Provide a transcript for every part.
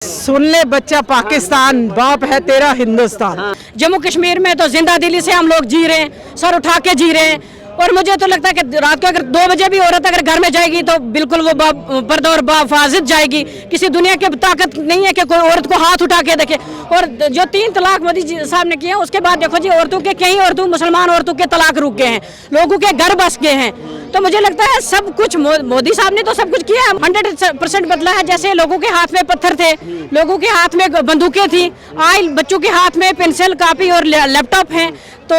सुन ले बच्चा, पाकिस्तान बाप है तेरा हिंदुस्तान। जम्मू कश्मीर में तो जिंदा दिली से हम लोग जी रहे हैं, सर उठा के जी रहे हैं। और मुझे तो लगता है कि रात को अगर 2 बजे भी औरत अगर घर में जाएगी तो बिल्कुल वो पर्दा और बाफाजित जाएगी। किसी दुनिया की ताकत नहीं है कि कोई औरत को हाथ उठा के देखे। और जो 3 तलाक मोदी जी साहब ने किए हैं, उसके बाद देखो जी औरतों के कई औरतों मुसलमान औरतों के तलाक रुक गए हैं, लोगों के घर बस गए हैं। तो मुझे लगता है सब कुछ मोदी साहब ने तो सब कुछ किया है, 100% बदला है। जैसे लोगों के हाथ में पत्थर थे, लोगों के हाथ में बंदूकें थी, आज बच्चों के हाथ में पेंसिल कापी और लैपटॉप हैं। तो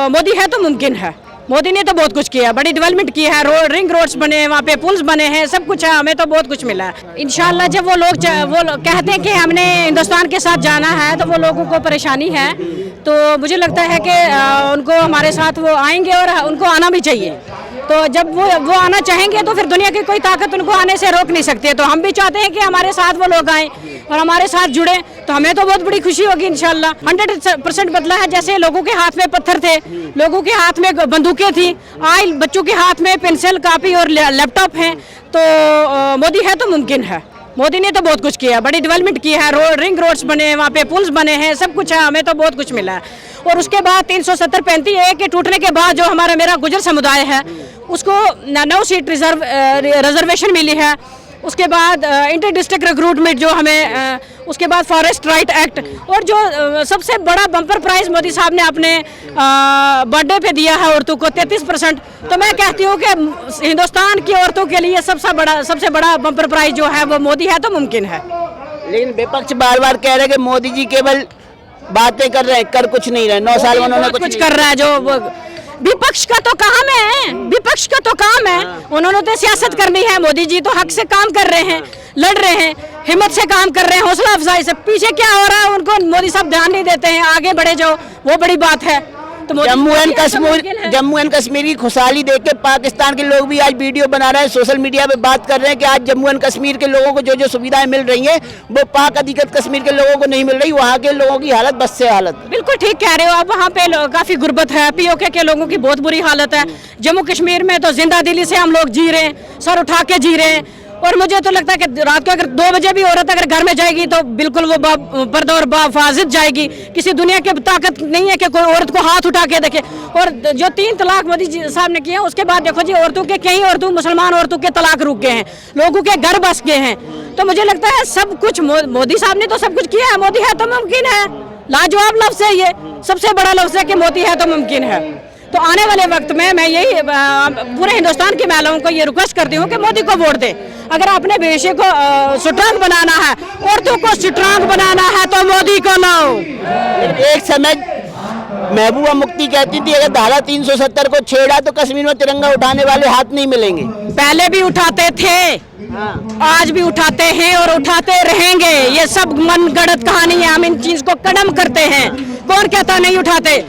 मोदी है तो मुमकिन है। मोदी ने तो बहुत कुछ किया, बड़ी डेवलपमेंट की है, रिंग रोड्स बने हैं, वहाँ पे पुल्स बने हैं, सब कुछ है। हमें तो बहुत कुछ मिला है। इंशाल्लाह जब वो लोग कहते हैं कि हमने हिंदुस्तान के साथ जाना है तो वो लोगों को परेशानी है। तो मुझे लगता है कि उनको हमारे साथ वो आएंगे और उनको आना भी चाहिए। तो जब वो आना चाहेंगे तो फिर दुनिया की कोई ताकत उनको आने से रोक नहीं सकती है। तो हम भी चाहते हैं कि हमारे साथ वो लोग आएँ और हमारे साथ जुड़े, तो हमें तो बहुत बड़ी खुशी होगी इंशाल्लाह। 100% बदला है। जैसे लोगों के हाथ में पत्थर थे, लोगों के हाथ में बंदूकें थी, आज बच्चों के हाथ में पेंसिल कापी और लैपटॉप हैं। तो मोदी है तो मुमकिन है। मोदी ने तो बहुत कुछ किया, बड़ी डेवलपमेंट की है, रिंग रोड्स बने हैं, वहाँ पे पुल्स बने हैं, सब कुछ है। हमें तो बहुत कुछ मिला है। और उसके बाद 370-35 के टूटने के बाद जो मेरा गुजर समुदाय है उसको 9 सीट रिजर्वेशन मिली है। उसके बाद इंटर डिस्ट्रिक्ट रिक्रूटमेंट जो हमें, उसके बाद फॉरेस्ट राइट एक्ट, और जो सबसे बड़ा बम्पर प्राइज मोदी साहब ने अपने बर्थडे पे दिया है औरतों को 33%। तो मैं कहती हूँ कि हिंदुस्तान की औरतों के लिए सबसे बड़ा बम्पर प्राइज जो है वो मोदी है तो मुमकिन है। लेकिन विपक्ष बार बार कह रहे हैं कि मोदी जी केवल बातें कर रहे हैं, कर कुछ नहीं रहे। 9 साल में उन्होंने कुछ कर रहा है। जो विपक्ष का तो काम है, विपक्ष का तो काम है, उन्होंने तो सियासत करनी है। मोदी जी तो हक से काम कर रहे हैं, लड़ रहे हैं, हिम्मत से काम कर रहे हैं, हौसला अफजाई से। पीछे क्या हो रहा है उनको मोदी साहब ध्यान नहीं देते हैं। आगे बढ़े जाओ, वो बड़ी बात है। तो जम्मू एंड कश्मीर की खुशहाली देख के पाकिस्तान के लोग भी आज वीडियो बना रहे हैं, सोशल मीडिया पे बात कर रहे हैं कि आज जम्मू एंड कश्मीर के लोगों को जो सुविधाएं मिल रही हैं वो पाक अधिकृत कश्मीर के लोगों को नहीं मिल रही। वहाँ के लोगों की हालत बस से हालत। बिल्कुल ठीक कह रहे हो आप। वहाँ पे काफी गुर्बत है, पीओके के लोगों की बहुत बुरी हालत है। जम्मू कश्मीर में तो जिंदा दिली से हम लोग जी रहे हैं, सर उठा के जी रहे हैं। और मुझे तो लगता है कि रात को अगर 2 बजे भी औरत अगर घर में जाएगी तो बिल्कुल वो पर्दा और बाफाजित जाएगी। किसी दुनिया की ताकत नहीं है कि कोई औरत को हाथ उठा के देखे। और जो 3 तलाक मोदी जी साहब ने किए हैं, उसके बाद देखो जी औरतों के कई औरतों मुसलमान औरतों के तलाक रुक गए हैं, लोगों के घर बस गए हैं। तो मुझे लगता है सब कुछ मोदी साहब ने तो सब कुछ किया है। मोदी है तो मुमकिन है, लाजवाब लफ्ज है ये, सबसे बड़ा लफ्ज है कि मोदी है तो मुमकिन है। तो आने वाले वक्त में मैं यही पूरे हिंदुस्तान की महिलाओं को ये रिक्वेस्ट करती हूँ कि मोदी को वोट दे। अगर अपने भविष्य को स्ट्रांग बनाना है, औरतों को स्ट्रांग बनाना है तो मोदी को लाओ। एक समय महबूबा मुफ्ती कहती थी अगर धारा 370 को छेड़ा तो कश्मीर में तिरंगा उठाने वाले हाथ नहीं मिलेंगे। पहले भी उठाते थे, आज भी उठाते हैं और उठाते रहेंगे। ये सब मनगढ़ंत कहानी है, हम इन चीज को कदम करते हैं। कौन कहता नहीं उठाते?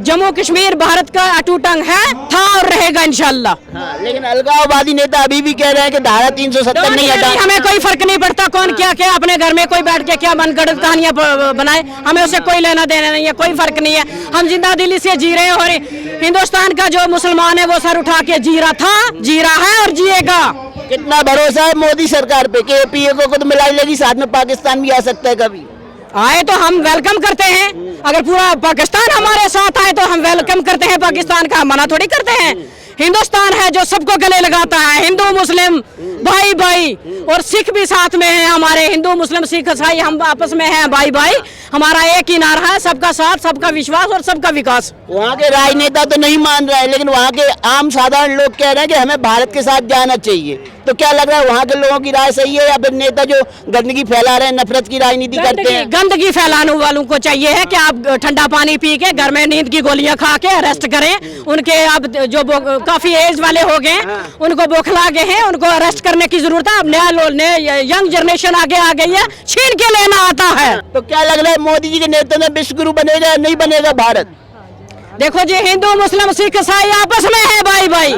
जम्मू कश्मीर भारत का अटूट अंग है, था और रहेगा इंशाल्लाह। लेकिन अलगाववादी नेता अभी भी कह रहे हैं कि धारा 370 नहीं हटा। हमें कोई फर्क नहीं पड़ता कौन क्या क्या अपने घर में कोई बैठ के क्या मनगढ़ंत कहानियां बनाए, हमें उससे कोई लेना देना नहीं है, कोई फर्क नहीं है। हम जिंदा दिली से जी रहे हैं और हिंदुस्तान का जो मुसलमान है वो सर उठा के जी रहा था, जी रहा है और जिएगा। कितना भरोसा है मोदी सरकार पे कि पीओके को तो मिलाई लेगी, साथ में पाकिस्तान भी आ सकता है कभी। आए तो हम वेलकम करते हैं। अगर पूरा पाकिस्तान हमारे साथ आए तो हम वेलकम करते हैं पाकिस्तान का, मना थोड़ी करते हैं। हिंदुस्तान है जो सबको गले लगाता है, हिंदू मुस्लिम भाई भाई, और सिख भी साथ में है हमारे। हिंदू मुस्लिम सिख ईसाई हम आपस में हैं भाई भाई। हमारा एक ही नारा है, सबका साथ, सबका विश्वास और सबका विकास। वहाँ के राजनेता तो नहीं मान रहे हैं, लेकिन वहाँ के आम साधारण लोग कह रहे हैं कि हमें भारत के साथ जाना चाहिए। तो क्या लग रहा है वहाँ के लोगों की राय सही है या फिर नेता जो गंदगी फैला रहे हैं, नफरत की राजनीति करते हैं? गंदगी फैलाने वालों को चाहिए है कि आप ठंडा पानी पी के घर में नींद की गोलियां खा के अरेस्ट करें। उनके अब जो काफी एज वाले हो गए, उनको बौखला गए हैं, उनको अरेस्ट करने की जरूरत है। अब नया यंग जनरेशन आगे आ गई है, छीन के लेना आता है। तो क्या लग रहा है मोदी जी के नेतृत्व में विश्व गुरु बनेगा या नहीं बनेगा भारत? देखो जी, हिंदू मुस्लिम सिख ईसाई आपस में है भाई भाई,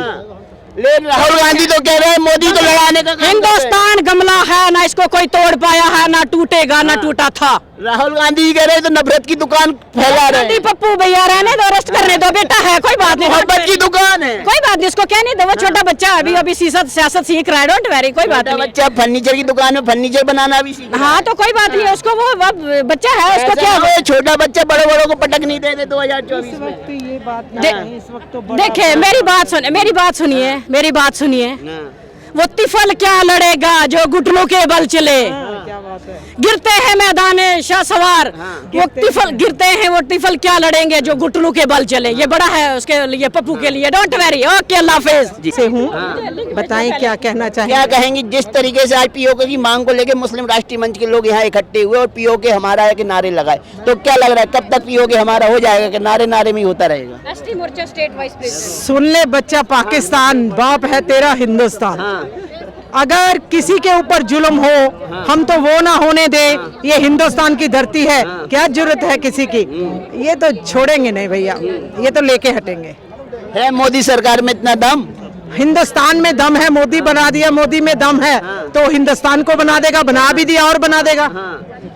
लेकिन राहुल गांधी तो कह रहे हैं मोदी को लड़ाने का काम कर रहे हैं। हिंदुस्तान गमला है ना, इसको कोई तोड़ पाया है ना टूटेगा ना टूटा था। राहुल गांधी जी कह रहे हैं तो नफरत की दुकान फैला रहे हैं। पप्पू भैया रहने दो, अरेस्ट करने दो, बेटा है कोई बात नहीं, मोहब्बत की दुकान है, कोई बात नहीं, इसको कहने दो, वो छोटा बच्चा अभी अभी सियासत सीख रहा है, डोंट वेरी, कोई बात नहीं। बच्चा फर्नीचर की दुकान में फर्नीचर बनाना भी सीख। हाँ तो कोई बात नहीं, उसको वो बच्चा है, उसको क्या छोटा बच्चा बड़े बड़ों को पटक नहीं देते 2024 में। ये बात इस वक्त तो देखिए मेरी बात सुनिए, वो तिफल क्या लड़ेगा जो घुटनों के बल चले। क्या बात है। गिरते हैं मैदान शाह सवार, वो तिफल गिरते हैं, वो तिफल क्या लड़ेंगे जो घुटनों के बल चले। ये बड़ा है उसके लिए, पप्पू के लिए, डोंट वेरी, ओके, अल्लाह हाफिज। से हूँ, बताएं क्या कहना चाहिए। क्या कहेंगे जिस तरीके से आज पीओके की मांग को लेकर मुस्लिम राष्ट्रीय मंच के लोग यहाँ इकट्ठे हुए और पीओके हमारा है के नारे लगाए, तो क्या लग रहा है कब तक पीओके हमारा हो जाएगा कि नारे नारे में ही होता रहेगा? एसटी मोर्चा स्टेट वाइस प्रेसिडेंट। सुन ले बच्चा, पाकिस्तान बाप है तेरा हिंदुस्तान। अगर किसी के ऊपर जुल्म हो, हम तो वो ना होने दे। ये हिंदुस्तान की धरती है, क्या जरूरत है किसी की। ये तो छोड़ेंगे नहीं भैया, ये तो लेके हटेंगे। है मोदी सरकार में इतना दम? हिंदुस्तान में दम है, मोदी बना दिया, मोदी में दम है तो हिंदुस्तान को बना देगा, बना भी दिया और बना देगा।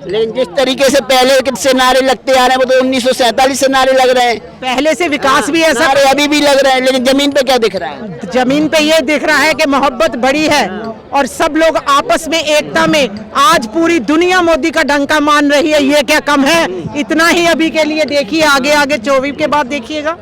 लेकिन जिस तरीके से पहले से नारे लगते आ रहे हैं वो तो 1947 से नारे लग रहे हैं। पहले से विकास भी ऐसा नारे अभी भी लग रहे हैं, लेकिन जमीन पे क्या दिख रहा है? जमीन पे ये दिख रहा है कि मोहब्बत बड़ी है और सब लोग आपस में एकता में। आज पूरी दुनिया मोदी का डंका मान रही है, ये क्या कम है? इतना ही अभी के लिए देखिए, आगे आगे 24 के बाद देखिएगा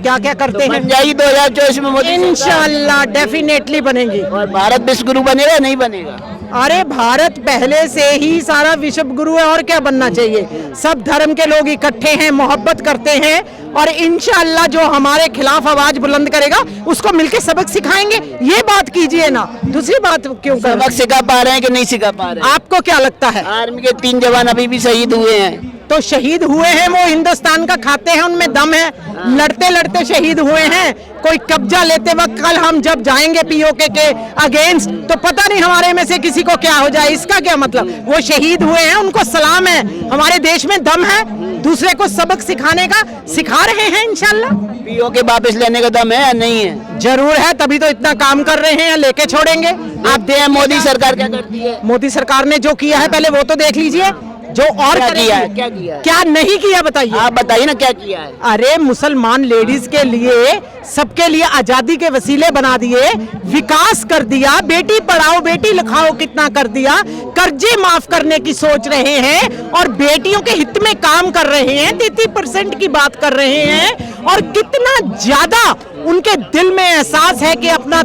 क्या क्या करते हैं। 2024 में मोदी इंशाल्लाह डेफिनेटली बनेगी। और भारत विश्व गुरु बनेगा नहीं बनेगा? अरे भारत पहले से ही सारा विश्व गुरु है, और क्या बनना चाहिए। सब धर्म के लोग इकट्ठे हैं, मोहब्बत करते हैं और इंशाअल्लाह जो हमारे खिलाफ आवाज बुलंद करेगा उसको मिलके सबक सिखाएंगे। ये बात कीजिए ना, दूसरी बात क्यों कर। सबक सिखा पा रहे हैं कि नहीं सिखा पा रहे हैं? आपको क्या लगता है? आर्मी के 3 जवान अभी भी शहीद हुए हैं। तो शहीद हुए हैं, वो हिंदुस्तान का खाते हैं, उनमें दम है, लड़ते लड़ते शहीद हुए हैं। कोई कब्जा लेते वक्त कल हम जब जाएंगे पीओके के अगेंस्ट तो पता नहीं हमारे में से किसी को क्या हो जाए। इसका क्या मतलब? वो शहीद हुए हैं, उनको सलाम है, हमारे देश में दम है, दूसरे को सबक सिखाने का सिखा रहे हैं। इंशाल्लाह पीओके वापस लेने का दम है या नहीं है? जरूर है, तभी तो इतना काम कर रहे हैं, या लेके छोड़ेंगे। आप दे मोदी सरकार क्या करती है? मोदी सरकार ने जो किया है पहले वो तो देख लीजिए, जो और क्या करेगी। किया है? क्या किया है? क्या नहीं किया बताइए। आप बताइए ना क्या किया है? अरे मुसलमान लेडीज के लिए, सबके लिए आजादी के वसीले बना दिए, विकास कर दिया, बेटी पढ़ाओ बेटी लिखाओ कितना कर दिया, कर्जे माफ करने की सोच रहे हैं और बेटियों के हित में काम कर रहे हैं, 33% की बात कर रहे हैं। और कितना ज्यादा उनके दिल में एहसास है कि अपना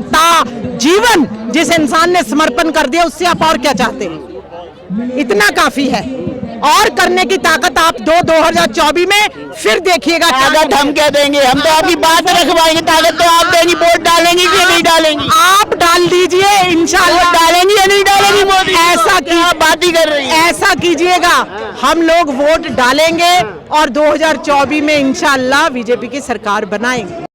जीवन जिस इंसान ने समर्पण कर दिया, उससे आप और क्या चाहते हैं? इतना काफी है। और करने की ताकत आप 2024 में फिर देखिएगा। ताकत हम क्या देंगे? हम तो आपकी बात रखवाएंगे। ताकत तो आप देंगी। वोट डालेंगे कि नहीं डालेंगी? आप डाल दीजिए, इंशाल्लाह। डालेंगी या नहीं डालेंगी मोदी? ऐसा की बात ही कर रही है। ऐसा कीजिएगा, हम लोग वोट डालेंगे और 2024 में इंशाल्लाह बीजेपी की सरकार बनाएंगे।